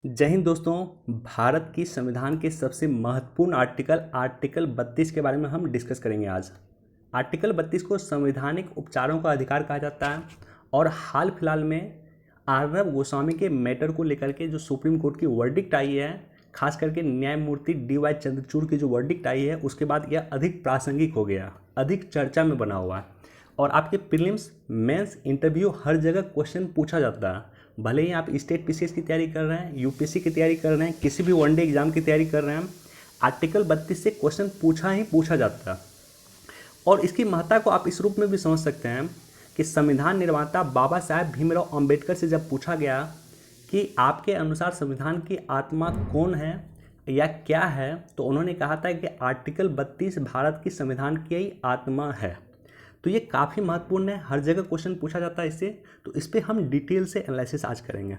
जय हिंद दोस्तों। भारत की संविधान के सबसे महत्वपूर्ण आर्टिकल 32 के बारे में हम डिस्कस करेंगे आज। आर्टिकल 32 को संवैधानिक उपचारों का अधिकार कहा जाता है और हाल फिलहाल में अर्नब गोस्वामी के मैटर को लेकर के जो सुप्रीम कोर्ट की वर्डिक्ट आई है, खास करके न्यायमूर्ति DY चंद्रचूड़ की जो वर्डिक्ट आई है, उसके बाद यह अधिक प्रासंगिक हो गया, अधिक चर्चा में बना हुआ है और आपके प्रीलिम्स, मेंस, इंटरव्यू हर जगह क्वेश्चन पूछा जाता है। भले ही आप स्टेट PCS की तैयारी कर रहे हैं, UPSC की तैयारी कर रहे हैं, किसी भी वनडे एग्जाम की तैयारी कर रहे हैं, आर्टिकल 32 से क्वेश्चन पूछा जाता है। और इसकी महत्ता को आप इस रूप में भी समझ सकते हैं कि संविधान निर्माता बाबा साहेब भीमराव अंबेडकर से जब पूछा गया कि आपके अनुसार संविधान की आत्मा कौन है या क्या है, तो उन्होंने कहा था कि आर्टिकल 32 भारत की संविधान की ही आत्मा है। तो ये काफ़ी महत्वपूर्ण है, हर जगह क्वेश्चन पूछा जाता है इससे, तो इस पर हम डिटेल से एनालिसिस आज करेंगे।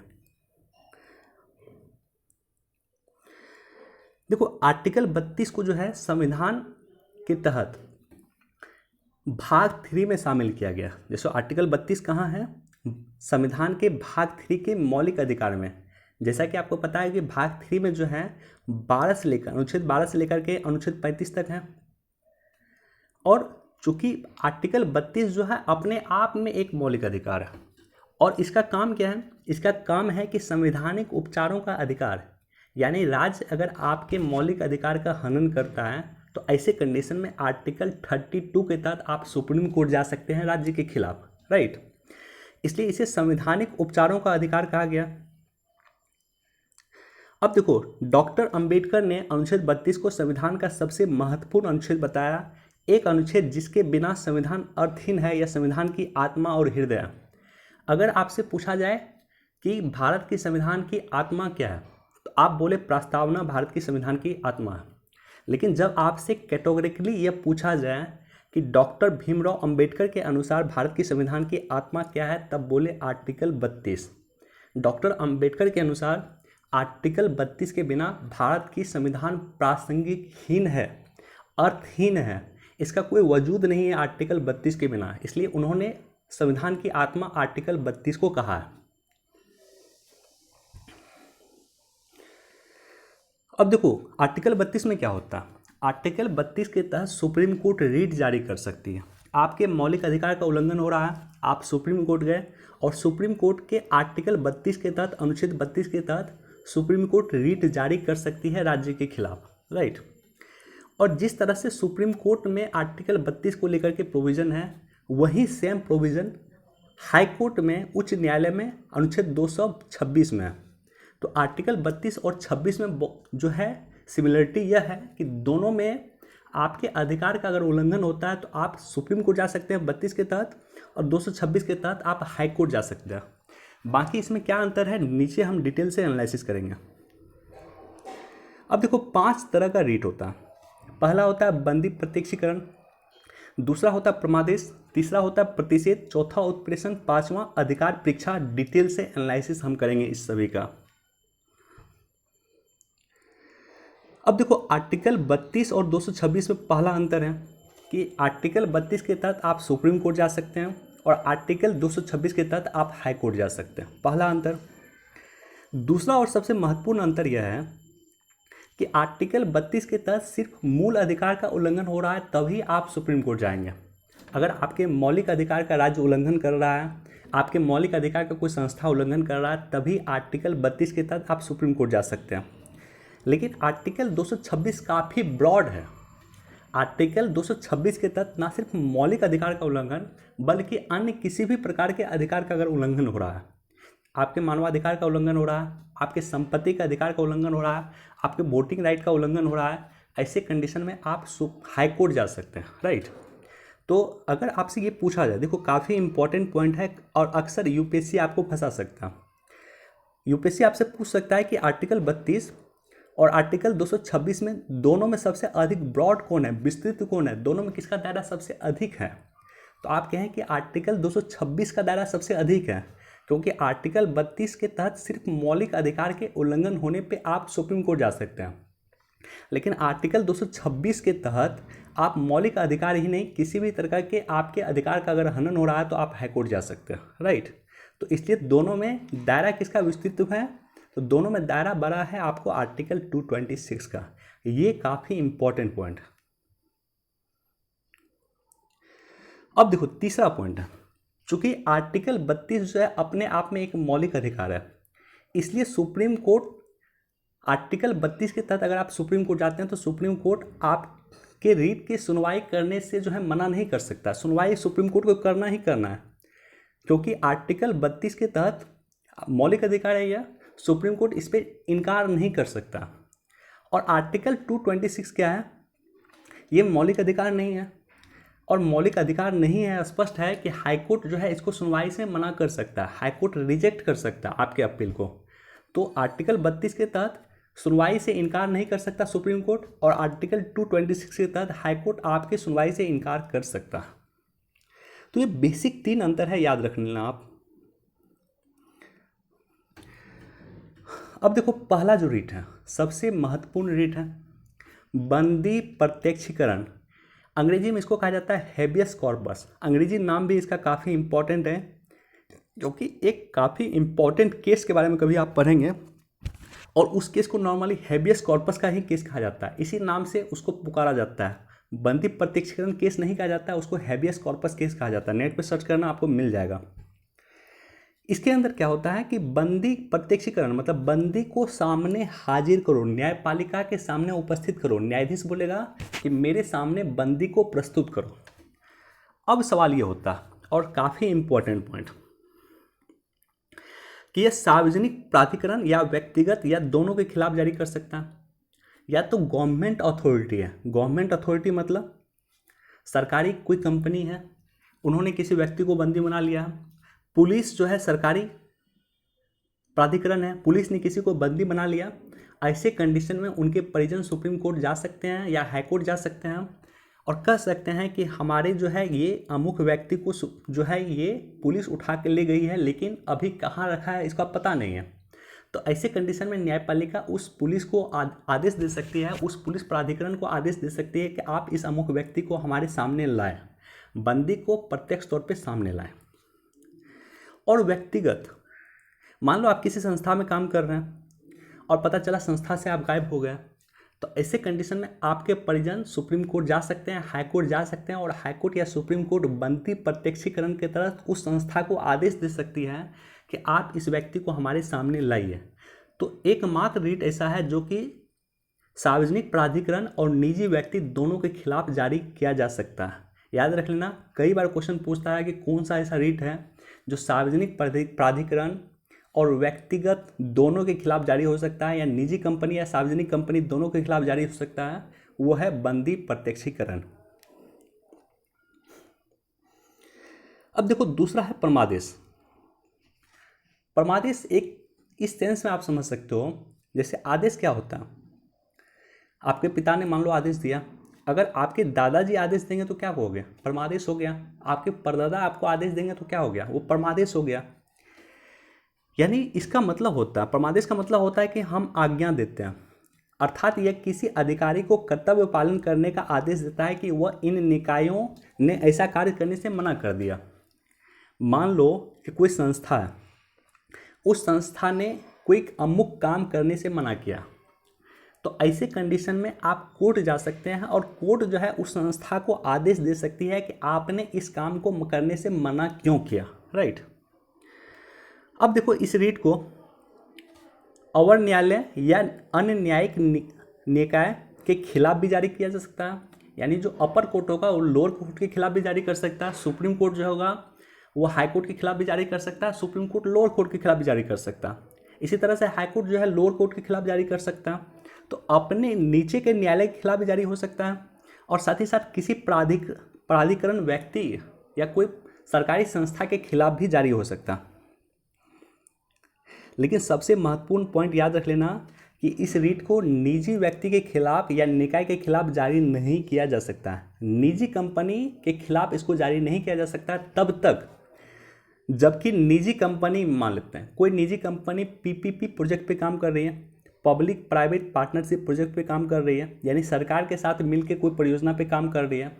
देखो, आर्टिकल 32 को जो है संविधान के तहत भाग 3 में शामिल किया गया। जैसे आर्टिकल 32 कहाँ है? संविधान के भाग 3 के मौलिक अधिकार में। जैसा कि आपको पता है कि भाग 3 में जो है अनुच्छेद 12 से लेकर के अनुच्छेद 35 तक है। और चूंकि आर्टिकल 32 जो है अपने आप में एक मौलिक अधिकार है और इसका काम क्या है? इसका काम है कि संवैधानिक उपचारों का अधिकार, यानी राज्य अगर आपके मौलिक अधिकार का हनन करता है तो ऐसे कंडीशन में आर्टिकल 32 के तहत आप सुप्रीम कोर्ट जा सकते हैं राज्य के खिलाफ, राइट। इसलिए इसे संवैधानिक उपचारों का अधिकार कहा गया। अब देखो, डॉक्टर अंबेडकर ने अनुच्छेद 32 को संविधान का सबसे महत्वपूर्ण अनुच्छेद बताया, एक अनुच्छेद जिसके बिना संविधान अर्थहीन है या संविधान की आत्मा और हृदय। अगर आपसे पूछा जाए कि भारत की संविधान की आत्मा क्या है, तो आप बोले प्रस्तावना भारत की संविधान की आत्मा है। लेकिन जब आपसे कैटेगोरिकली यह पूछा जाए कि डॉक्टर भीमराव अंबेडकर के अनुसार भारत की संविधान की आत्मा क्या है, तब बोले आर्टिकल 32। डॉक्टर अंबेडकर के अनुसार आर्टिकल 32 के बिना भारत की संविधान प्रासंगिकहीन है, अर्थहीन है, इसका कोई वजूद नहीं है आर्टिकल 32 के बिना। इसलिए उन्होंने संविधान की आत्मा आर्टिकल 32 को कहा है। अब देखो, आर्टिकल 32 में क्या होता है? आर्टिकल 32 के तहत सुप्रीम कोर्ट रीट जारी कर सकती है। आपके मौलिक अधिकार का उल्लंघन हो रहा है, आप सुप्रीम कोर्ट गए और सुप्रीम कोर्ट के आर्टिकल 32 के तहत, अनुच्छेद 32 के तहत सुप्रीम कोर्ट रीट जारी कर सकती है राज्य के खिलाफ, राइट। और जिस तरह से सुप्रीम कोर्ट में आर्टिकल 32 को लेकर के प्रोविज़न है, वही सेम प्रोविज़न हाई कोर्ट में, उच्च न्यायालय में अनुच्छेद 226 में है। तो आर्टिकल 32 और 26 में जो है सिमिलरिटी यह है कि दोनों में आपके अधिकार का अगर उल्लंघन होता है तो आप सुप्रीम कोर्ट जा सकते हैं 32 के तहत, और 226 के तहत आप हाई कोर्ट जा सकते हैं। बाकी इसमें क्या अंतर है, नीचे हम डिटेल से एनालिसिस करेंगे। अब देखो, 5 तरह का रीट होता है। पहला होता है बंदी प्रत्यक्षीकरण, दूसरा होता है प्रमादेश, तीसरा होता है प्रतिषेध, चौथा उत्प्रेषण, पांचवा अधिकार परीक्षा। डिटेल से एनालिसिस हम करेंगे इस सभी का। अब देखो, आर्टिकल 32 और 226 में पहला अंतर है कि आर्टिकल 32 के तहत आप सुप्रीम कोर्ट जा सकते हैं और आर्टिकल 226 के तहत आप हाई कोर्ट जा सकते हैं, पहला अंतर। दूसरा और सबसे महत्वपूर्ण अंतर यह है कि आर्टिकल 32 के तहत सिर्फ मूल अधिकार का उल्लंघन हो रहा है तभी आप सुप्रीम कोर्ट जाएंगे। अगर आपके मौलिक अधिकार का राज्य उल्लंघन कर रहा है, आपके मौलिक अधिकार का कोई संस्था उल्लंघन कर रहा है, तभी आर्टिकल 32 के तहत आप सुप्रीम कोर्ट जा सकते हैं। लेकिन आर्टिकल 226 काफ़ी ब्रॉड है। आर्टिकल 226 के तहत ना सिर्फ मौलिक अधिकार का उल्लंघन, बल्कि अन्य किसी भी प्रकार के अधिकार का अगर उल्लंघन हो रहा है, आपके मानवाधिकार का उल्लंघन हो रहा है, आपके संपत्ति का अधिकार का उल्लंघन हो रहा है, आपके वोटिंग राइट का उल्लंघन हो रहा है, ऐसे कंडीशन में आप हाई कोर्ट जा सकते हैं, राइट। तो अगर आपसे ये पूछा जाए, देखो काफ़ी इंपॉर्टेंट पॉइंट है और अक्सर UPSC आपको फंसा सकता है। UPSC आपसे पूछ सकता है कि आर्टिकल 32 और आर्टिकल 226 में दोनों में सबसे अधिक ब्रॉड कौन है, विस्तृत कौन है, दोनों में किसका दायरा सबसे अधिक है? तो आप कहें कि आर्टिकल 226 का दायरा सबसे अधिक है, क्योंकि आर्टिकल 32 के तहत सिर्फ मौलिक अधिकार के उल्लंघन होने पे आप सुप्रीम कोर्ट जा सकते हैं। लेकिन आर्टिकल 226 के तहत आप मौलिक अधिकार ही नहीं, किसी भी तरह के आपके अधिकार का अगर हनन हो रहा है तो आप हाई कोर्ट जा सकते हैं, राइट। तो इसलिए दोनों में दायरा किसका विस्तृत है? तो दोनों में दायरा बड़ा है आपको आर्टिकल 226 का। ये काफ़ी इंपॉर्टेंट पॉइंट है। अब देखो तीसरा पॉइंट है, चूंकि आर्टिकल 32 जो है अपने आप में एक मौलिक अधिकार है, इसलिए सुप्रीम कोर्ट आर्टिकल 32 के तहत अगर आप सुप्रीम कोर्ट जाते हैं तो सुप्रीम कोर्ट आपके रीट की सुनवाई करने से जो है मना नहीं कर सकता। सुनवाई सुप्रीम कोर्ट को करना ही करना है, क्योंकि आर्टिकल 32 के तहत मौलिक अधिकार है यह, सुप्रीम कोर्ट इस पर इनकार नहीं कर सकता। और आर्टिकल 226 क्या है, ये मौलिक अधिकार नहीं है, और मौलिक अधिकार नहीं है स्पष्ट है कि हाईकोर्ट जो है इसको सुनवाई से मना कर सकता है, हाईकोर्ट रिजेक्ट कर सकता है आपके अपील को। तो आर्टिकल 32 के तहत सुनवाई से इनकार नहीं कर सकता सुप्रीम कोर्ट, और आर्टिकल 226 के तहत हाईकोर्ट आपके सुनवाई से इनकार कर सकता। तो ये बेसिक 3 अंतर है, याद रख लेना आप। अब देखो पहला जो रीट है सबसे महत्वपूर्ण रीट है बंदी प्रत्यक्षीकरण। अंग्रेजी में इसको कहा जाता है हेबियस कॉर्पस। अंग्रेजी नाम भी इसका काफ़ी इंपॉर्टेंट है, क्योंकि एक काफ़ी इंपॉर्टेंट केस के बारे में कभी आप पढ़ेंगे, और उस केस को नॉर्मली हेबियस कॉर्पस का ही केस कहा जाता है, इसी नाम से उसको पुकारा जाता है। बंदी प्रत्यक्षीकरण केस नहीं कहा जाता है, उसको हेबियस कॉर्पस केस कहा जाता है। नेट पे सर्च करना आपको मिल जाएगा। इसके अंदर क्या होता है कि बंदी प्रत्यक्षीकरण मतलब बंदी को सामने हाजिर करो, न्यायपालिका के सामने उपस्थित करो। न्यायाधीश बोलेगा कि मेरे सामने बंदी को प्रस्तुत करो। अब सवाल ये होता है, और काफ़ी इंपॉर्टेंट पॉइंट, कि यह सार्वजनिक प्राधिकरण या व्यक्तिगत या दोनों के खिलाफ जारी कर सकता है, या तो गवर्नमेंट अथॉरिटी है। गवर्नमेंट अथॉरिटी मतलब सरकारी कोई कंपनी है, उन्होंने किसी व्यक्ति को बंदी बना लिया। पुलिस जो है सरकारी प्राधिकरण है, पुलिस ने किसी को बंदी बना लिया। ऐसे कंडीशन में उनके परिजन सुप्रीम कोर्ट जा सकते हैं या हाई कोर्ट जा सकते हैं और कह सकते हैं कि हमारे जो है ये अमुक व्यक्ति को जो है ये पुलिस उठा के ले गई है, लेकिन अभी कहाँ रखा है इसका पता नहीं है। तो ऐसे कंडीशन में न्यायपालिका उस पुलिस को आदेश दे सकती है, उस पुलिस प्राधिकरण को आदेश दे सकती है कि आप इस अमुक व्यक्ति को हमारे सामने लाएं, बंदी को प्रत्यक्ष तौर पे सामने लाएं। और व्यक्तिगत, मान लो आप किसी संस्था में काम कर रहे हैं और पता चला संस्था से आप गायब हो गए, तो ऐसे कंडीशन में आपके परिजन सुप्रीम कोर्ट जा सकते हैं, हाई कोर्ट जा सकते हैं, और हाई कोर्ट या सुप्रीम कोर्ट बंदी प्रत्यक्षीकरण के तहत उस संस्था को आदेश दे सकती है कि आप इस व्यक्ति को हमारे सामने लाइए। तो एकमात्र रीट ऐसा है जो कि सार्वजनिक प्राधिकरण और निजी व्यक्ति दोनों के खिलाफ जारी किया जा सकता है। याद रख लेना, कई बार क्वेश्चन पूछता है कि कौन सा ऐसा रीट है जो सार्वजनिक प्राधिकरण और व्यक्तिगत दोनों के खिलाफ जारी हो सकता है, या निजी कंपनी या सार्वजनिक कंपनी दोनों के खिलाफ जारी हो सकता है। वो है बंदी प्रत्यक्षीकरण। अब देखो दूसरा है परमादेश। परमादेश एक इस सेंस में आप समझ सकते हो, जैसे आदेश क्या होता है, आपके पिता ने मान लो आदेश दिया, अगर आपके दादाजी आदेश देंगे तो क्या हो गया, परमादेश हो गया। आपके परदादा आपको आदेश देंगे तो क्या हो गया, वो परमादेश हो गया। यानी इसका मतलब होता है, परमादेश का मतलब होता है कि हम आज्ञा देते हैं, अर्थात यह किसी अधिकारी को कर्तव्य पालन करने का आदेश देता है कि वह इन निकायों ने ऐसा कार्य करने से मना कर दिया। मान लो कि कोई संस्था है, उस संस्था ने कोई अमुक काम करने से मना किया, तो ऐसे कंडीशन में आप कोर्ट जा सकते हैं और कोर्ट जो है उस संस्था को आदेश दे सकती है कि आपने इस काम को करने से मना क्यों किया, राइट। अब देखो इस रीट को अवर न्यायालय या अन्य न्यायिक निकाय के खिलाफ भी जारी किया जा सकता है, यानी जो अपर कोर्ट होगा वो लोअर कोर्ट के खिलाफ भी जारी कर सकता है, सुप्रीम कोर्ट जो होगा वो हाई कोर्ट के खिलाफ भी जारी कर सकता है, सुप्रीम कोर्ट लोअर कोर्ट के खिलाफ भी जारी कर सकता है। इसी तरह से हाई कोर्ट जो है लोअर कोर्ट के खिलाफ जारी कर सकता है। तो अपने नीचे के न्यायालय के खिलाफ भी जारी हो सकता है, और साथ ही साथ किसी प्राधिकरण व्यक्ति या कोई सरकारी संस्था के खिलाफ भी जारी हो सकता है। लेकिन सबसे महत्वपूर्ण पॉइंट याद रख लेना कि इस रीट को निजी व्यक्ति के खिलाफ या निकाय के खिलाफ जारी नहीं किया जा सकता है। निजी कंपनी के खिलाफ इसको जारी नहीं किया जा सकता तब तक जबकि निजी कंपनी, मान लेते हैं कोई निजी कंपनी पीपीपी प्रोजेक्ट पे काम कर रही है, पब्लिक प्राइवेट पार्टनरशिप प्रोजेक्ट पे काम कर रही है, यानी सरकार के साथ मिलकर कोई परियोजना पे काम कर रही है।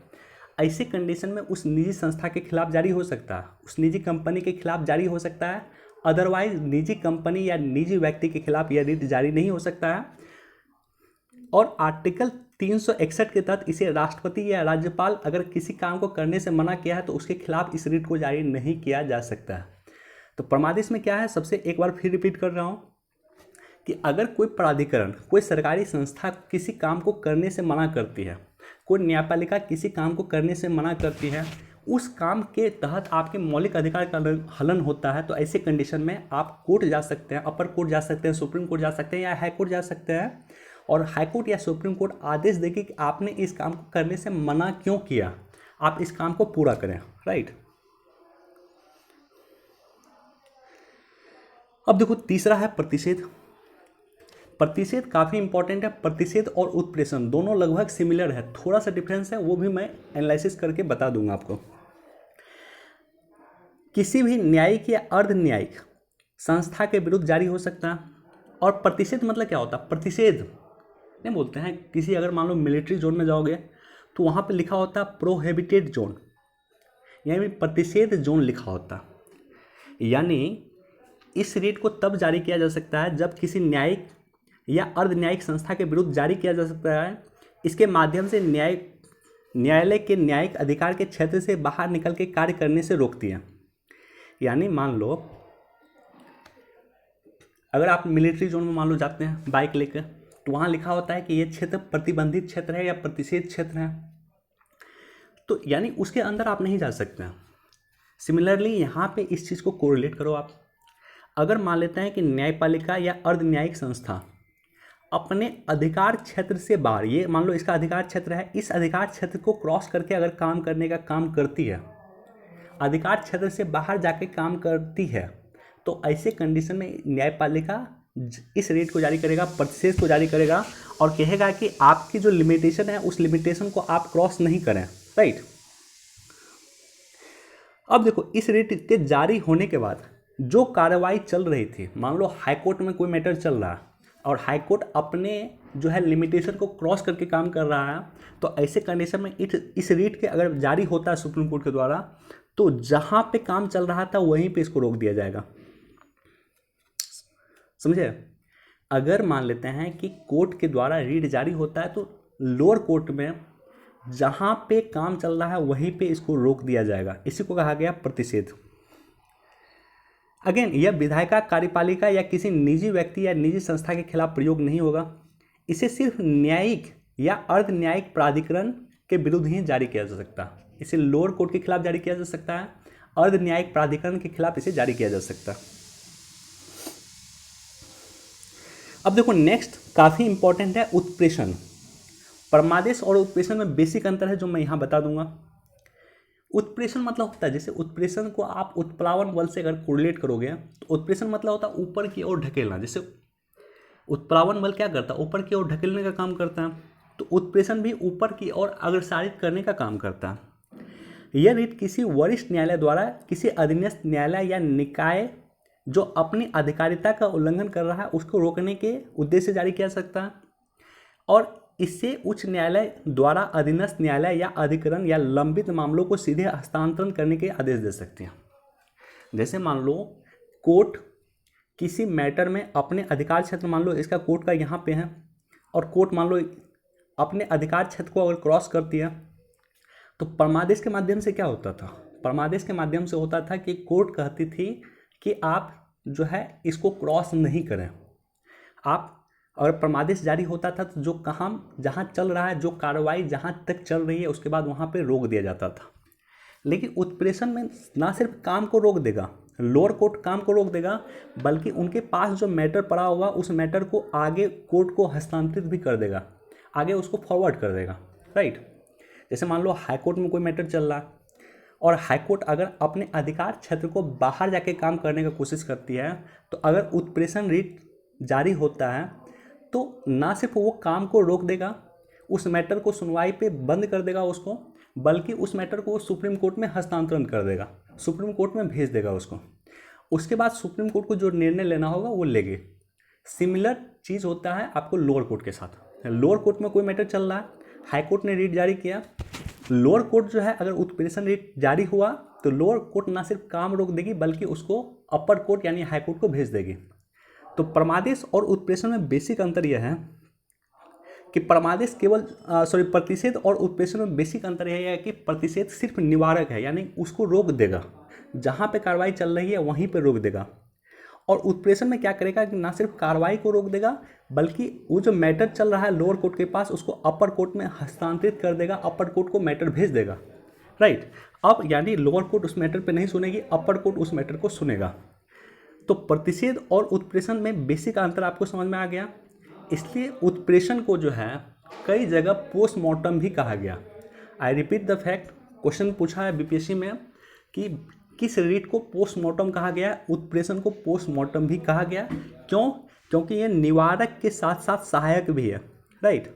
ऐसे कंडीशन में उस निजी संस्था के खिलाफ जारी हो सकता है, उस निजी कंपनी के खिलाफ जारी हो सकता है, अदरवाइज निजी कंपनी या निजी व्यक्ति के खिलाफ यह रिट जारी नहीं हो सकता है। और आर्टिकल 361 के तहत इसे राष्ट्रपति या राज्यपाल अगर किसी काम को करने से मना किया है तो उसके खिलाफ इस रिट को जारी नहीं किया जा सकता है। तो परमादेश में क्या है, सबसे एक बार फिर रिपीट कर रहा हूँ कि अगर कोई प्राधिकरण, कोई सरकारी संस्था किसी काम को करने से मना करती है, कोई न्यायपालिका किसी काम को करने से मना करती है, उस काम के तहत आपके मौलिक अधिकार का हनन होता है, तो ऐसे कंडीशन में आप कोर्ट जा सकते हैं, अपर कोर्ट जा सकते हैं, सुप्रीम कोर्ट जा सकते हैं या हाई कोर्ट जा सकते हैं। और हाई कोर्ट या सुप्रीम कोर्ट आदेश देगी कि आपने इस काम को करने से मना क्यों किया, आप इस काम को पूरा करें, राइट। अब देखो तीसरा है प्रतिषेध। प्रतिषेध काफ़ी इंपॉर्टेंट है। प्रतिषेध और उत्प्रेषण दोनों लगभग सिमिलर है, थोड़ा सा डिफरेंस है, वो भी मैं एनालिसिस करके बता दूंगा आपको। किसी भी न्यायिक या अर्ध न्यायिक संस्था के विरुद्ध जारी हो सकता है। और प्रतिषेध मतलब क्या होता है, प्रतिषेध नहीं बोलते हैं, किसी अगर मान लो मिलिट्री जोन में जाओगे तो वहाँ पे लिखा होता है प्रोहिबिटेड जोन, यानी प्रतिषेध जोन लिखा होता है। यानी इस रेट को तब जारी किया जा सकता है जब किसी न्यायिक या अर्ध न्यायिक संस्था के विरुद्ध जारी किया जा सकता है। इसके माध्यम से न्यायालय के न्यायिक अधिकार के क्षेत्र से बाहर निकल के कार्य करने से रोकती है। यानी मान लो अगर आप मिलिट्री जोन में मान लो जाते हैं बाइक लेकर, तो वहाँ लिखा होता है कि ये क्षेत्र प्रतिबंधित क्षेत्र है या प्रतिषेध क्षेत्र है, तो यानी उसके अंदर आप नहीं जा सकते हैं। सिमिलरली यहाँ पे इस चीज़ को कोरिलेट करो आप। अगर मान लेते हैं कि न्यायपालिका या अर्ध न्यायिक संस्था अपने अधिकार क्षेत्र से बाहर, ये मान लो इसका अधिकार क्षेत्र है, इस अधिकार क्षेत्र को क्रॉस करके अगर काम करने का काम करती है, अधिकार क्षेत्र से बाहर जाके काम करती है, तो ऐसे कंडीशन में न्यायपालिका इस रेट को जारी करेगा, प्रतिषेध को जारी करेगा और कहेगा कि आपकी जो लिमिटेशन है उस लिमिटेशन को आप क्रॉस नहीं करें, राइट। अब देखो इस रेट के जारी होने के बाद जो कार्रवाई चल रही थी, मान लो हाईकोर्ट में कोई मैटर चल रहा है और हाईकोर्ट अपने जो है लिमिटेशन को क्रॉस करके काम कर रहा है, तो ऐसे कंडीशन में इस रेट के अगर जारी होता है सुप्रीम कोर्ट के द्वारा, तो जहाँ पे काम चल रहा था वहीं पे इसको रोक दिया जाएगा। समझे। अगर मान लेते हैं कि कोर्ट के द्वारा रीट जारी होता है तो लोअर कोर्ट में जहाँ पे काम चल रहा है वहीं पे इसको रोक दिया जाएगा, इसी को कहा गया प्रतिषेध। अगेन यह विधायिका, कार्यपालिका या किसी निजी व्यक्ति या निजी संस्था के खिलाफ प्रयोग नहीं होगा। इसे सिर्फ न्यायिक या अर्ध न्यायिक प्राधिकरण के विरुद्ध ही जारी किया जा सकता है। इसे लोअर कोर्ट के खिलाफ जारी किया जा सकता है, अर्ध न्यायिक प्राधिकरण के खिलाफ इसे जारी किया जा सकता है। अब देखो नेक्स्ट काफ़ी इंपॉर्टेंट है उत्प्रेषण। परमादेश और उत्प्रेषण में बेसिक अंतर है जो मैं यहाँ बता दूंगा। उत्प्रेषण मतलब होता है, जैसे उत्प्रेषण को आप उत्प्लावन बल से अगर कोरिलेट करोगे तो उत्प्रेषण मतलब होता है ऊपर की ओर ढकेलना। जैसे उत्प्लावन बल क्या करता है, ऊपर की ओर ढकेलने का काम करता है, तो उत्प्रेषण भी ऊपर की ओर अग्रसारित करने का काम करता है। यह रीत किसी वरिष्ठ न्यायालय द्वारा किसी अधीनस्थ न्यायालय या निकाय जो अपनी अधिकारिता का उल्लंघन कर रहा है उसको रोकने के उद्देश्य से जारी किया जा सकता है, और इससे उच्च न्यायालय द्वारा अधीनस्थ न्यायालय या अधिकरण या लंबित मामलों को सीधे हस्तांतरण करने के आदेश दे सकते हैं। जैसे मान लो कोर्ट किसी मैटर में अपने अधिकार क्षेत्र, मान लो इसका कोर्ट का यहाँ पे है, और कोर्ट मान लो अपने अधिकार क्षेत्र को अगर क्रॉस करती है, तो परमादेश के माध्यम से क्या होता था, परमादेश के माध्यम से होता था कि कोर्ट कहती थी कि आप जो है इसको क्रॉस नहीं करें। आप अगर परमादेश जारी होता था तो जो काम जहाँ चल रहा है, जो कार्रवाई जहाँ तक चल रही है उसके बाद वहाँ पे रोक दिया जाता था। लेकिन उत्प्रेषण में ना सिर्फ काम को रोक देगा, लोअर कोर्ट काम को रोक देगा, बल्कि उनके पास जो मैटर पड़ा होगा उस मैटर को आगे कोर्ट को हस्तांतरित भी कर देगा, आगे उसको फॉरवर्ड कर देगा, राइट। जैसे मान लो हाई कोर्ट में कोई मैटर चल रहा है और हाई कोर्ट अगर अपने अधिकार क्षेत्र को बाहर जाके काम करने की कोशिश करती है, तो अगर उत्प्रेषण रीट जारी होता है तो ना सिर्फ वो काम को रोक देगा, उस मैटर को सुनवाई पे बंद कर देगा उसको, बल्कि उस मैटर को सुप्रीम कोर्ट में हस्तांतरण कर देगा, सुप्रीम कोर्ट में भेज देगा उसको। उसके बाद सुप्रीम कोर्ट को जो निर्णय लेना होगा वो लेंगे। सिमिलर चीज़ होता है आपको लोअर कोर्ट के साथ। लोअर कोर्ट में कोई मैटर चल रहा है, हाई कोर्ट ने रीट जारी किया, लोअर कोर्ट जो है अगर उत्प्रेषण रीट जारी हुआ तो लोअर कोर्ट ना सिर्फ काम रोक देगी बल्कि उसको अपर कोर्ट यानी हाई कोर्ट को भेज देगी। तो परमादेश और उत्प्रेषण में बेसिक अंतर यह है कि परमादेश केवल प्रतिषेध और उत्प्रेषण में बेसिक अंतर यह है कि प्रतिषेध सिर्फ निवारक है, यानी उसको रोक देगा, जहाँ पे कार्रवाई चल रही है वहीं पे रोक देगा। और उत्प्रेषण में क्या करेगा कि ना सिर्फ कार्रवाई को रोक देगा बल्कि वो जो मैटर चल रहा है लोअर कोर्ट के पास उसको अपर कोर्ट में हस्तांतरित कर देगा, अपर कोर्ट को मैटर भेज देगा, राइट। अब यानी लोअर कोर्ट उस मैटर पे नहीं सुनेगी, अपर कोर्ट उस मैटर को सुनेगा। तो प्रतिषेध और उत्प्रेषण में बेसिक अंतर आपको समझ में आ गया। इसलिए उत्प्रेषण को जो है कई जगह पोस्टमार्टम भी कहा गया। I repeat the fact, question पूछा है बीपीएससी में कि किस रीट को पोस्टमार्टम कहा गया, उत्प्रेषण को पोस्टमार्टम भी कहा गया। क्यों? क्योंकि ये निवारक के साथ साथ सहायक भी है, राइट।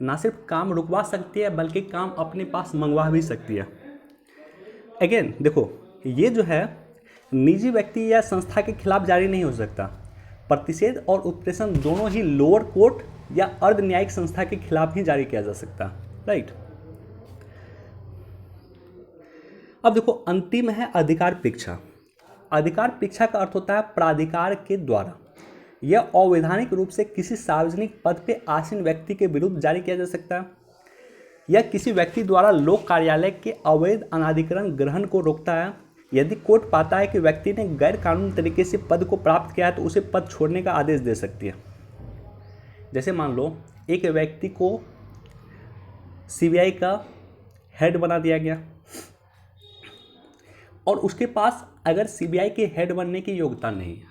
ना सिर्फ काम रुकवा सकती है बल्कि काम अपने पास मंगवा भी सकती है। अगेन देखो, ये जो है निजी व्यक्ति या संस्था के खिलाफ जारी नहीं हो सकता। प्रतिषेध और उत्प्रेषण दोनों ही लोअर कोर्ट या अर्ध न्यायिक संस्था के खिलाफ ही जारी किया जा सकता, राइट। अब देखो, अंतिम है अधिकार परीक्षा। अधिकार परीक्षा का अर्थ होता है प्राधिकार के द्वारा यह अवैधानिक रूप से किसी सार्वजनिक पद पे आसीन व्यक्ति के विरुद्ध जारी किया जा सकता है, या किसी व्यक्ति द्वारा लोक कार्यालय के अवैध अनाधिकरण ग्रहण को रोकता है। यदि कोर्ट पाता है कि व्यक्ति ने गैर कानूनी तरीके से पद को प्राप्त किया है तो उसे पद छोड़ने का आदेश दे सकती है। जैसे मान लो एक व्यक्ति को सीबीआई का हेड बना दिया गया और उसके पास अगर सीबीआई के हेड बनने की योग्यता नहीं है,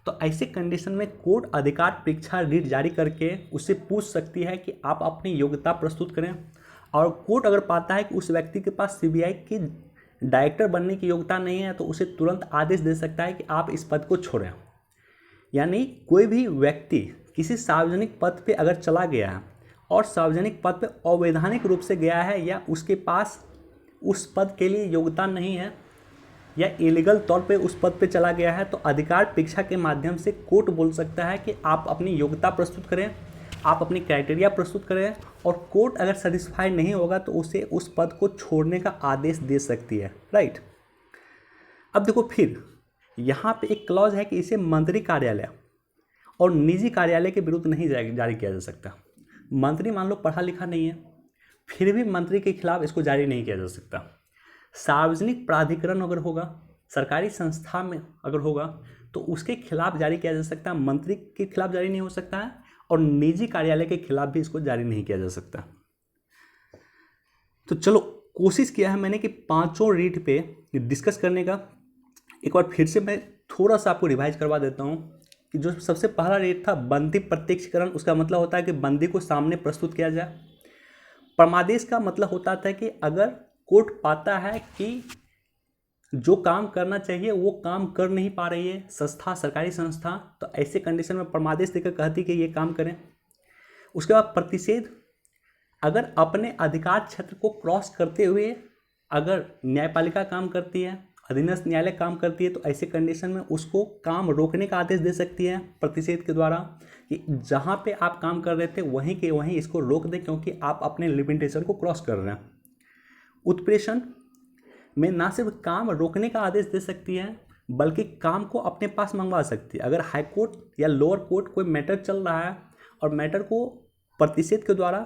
तो ऐसे कंडीशन में कोर्ट अधिकार परीक्षा रीट जारी करके उससे पूछ सकती है कि आप अपनी योग्यता प्रस्तुत करें। और कोर्ट अगर पाता है कि उस व्यक्ति के पास सीबीआई की डायरेक्टर बनने की योग्यता नहीं है तो उसे तुरंत आदेश दे सकता है कि आप इस पद को छोड़ें। यानी कोई भी व्यक्ति किसी सार्वजनिक पद पे अगर चला गया है और सार्वजनिक पद पे अवैधानिक रूप से गया है या उसके पास उस पद के लिए योग्यता नहीं है या इलीगल तौर पे उस पद पे चला गया है, तो अधिकार परीक्षा के माध्यम से कोर्ट बोल सकता है कि आप अपनी योग्यता प्रस्तुत करें, आप अपनी क्राइटेरिया प्रस्तुत करें, और कोर्ट अगर सेटिस्फाइड नहीं होगा तो उसे उस पद को छोड़ने का आदेश दे सकती है, राइट। अब देखो, फिर यहाँ पे एक क्लॉज है कि इसे मंत्री कार्यालय और निजी कार्यालय के विरुद्ध नहीं जारी किया जा सकता। मंत्री मान लो पढ़ा लिखा नहीं है, फिर भी मंत्री के खिलाफ इसको जारी नहीं किया जा सकता। सार्वजनिक प्राधिकरण अगर होगा, सरकारी संस्था में अगर होगा तो उसके खिलाफ जारी किया जा सकता है, मंत्री के खिलाफ जारी नहीं हो सकता है, और निजी कार्यालय के खिलाफ भी इसको जारी नहीं किया जा सकता। तो चलो, कोशिश किया है मैंने कि पांचों रीट पे डिस्कस करने का। एक बार फिर से मैं थोड़ा सा आपको रिवाइज करवा देता हूँ कि जो सबसे पहला रीट था बंदी प्रत्यक्षीकरण, उसका मतलब होता है कि बंदी को सामने प्रस्तुत किया जाए। परमादेश का मतलब होता था कि अगर कोर्ट पाता है कि जो काम करना चाहिए वो काम कर नहीं पा रही है संस्था, सरकारी संस्था, तो ऐसे कंडीशन में परमादेश देकर कहती कि ये काम करें। उसके बाद प्रतिषेध, अगर अपने अधिकार क्षेत्र को क्रॉस करते हुए अगर न्यायपालिका काम करती है, अधीनस्थ न्यायालय काम करती है, तो ऐसे कंडीशन में उसको काम रोकने का आदेश दे सकती है प्रतिषेध के द्वारा कि जहाँ पे आप काम कर रहे थे वहीं के वहीं इसको रोक दें क्योंकि आप अपने लिमिटेशन को क्रॉस कर रहे हैं। उत्प्रेषण में ना सिर्फ काम रोकने का आदेश दे सकती है बल्कि काम को अपने पास मंगवा सकती है। अगर हाई कोर्ट या लोअर कोर्ट कोई मैटर चल रहा है और मैटर को प्रतिषेध के द्वारा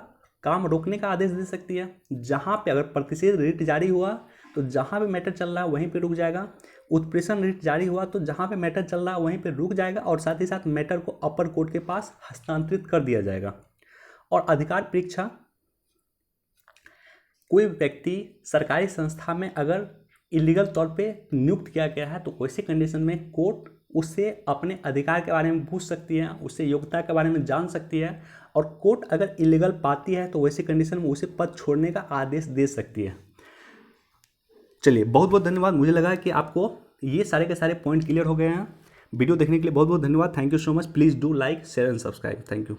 काम रोकने का आदेश दे सकती है, जहाँ पे अगर प्रतिषेध रीट जारी हुआ तो जहाँ पे मैटर चल रहा है वहीं पे रुक जाएगा, उत्प्रेषण रीट जारी हुआ तो जहाँ पे मैटर चल रहा है वहीं पे रुक जाएगा और साथ ही साथ मैटर को अपर कोर्ट के पास हस्तांतरित कर दिया जाएगा। और अधिकार परीक्षा, कोई व्यक्ति सरकारी संस्था में अगर इलीगल तौर पे नियुक्त किया गया है तो वैसे कंडीशन में कोर्ट उससे अपने अधिकार के बारे में पूछ सकती है, उससे योग्यता के बारे में जान सकती है, और कोर्ट अगर इलीगल पाती है तो वैसे कंडीशन में उसे पद छोड़ने का आदेश दे सकती है। चलिए, बहुत बहुत धन्यवाद। मुझे लगा कि आपको ये सारे के सारे पॉइंट क्लियर हो गए हैं। वीडियो देखने के लिए बहुत बहुत धन्यवाद। Thank you so much. Please do like, share and subscribe. Thank you.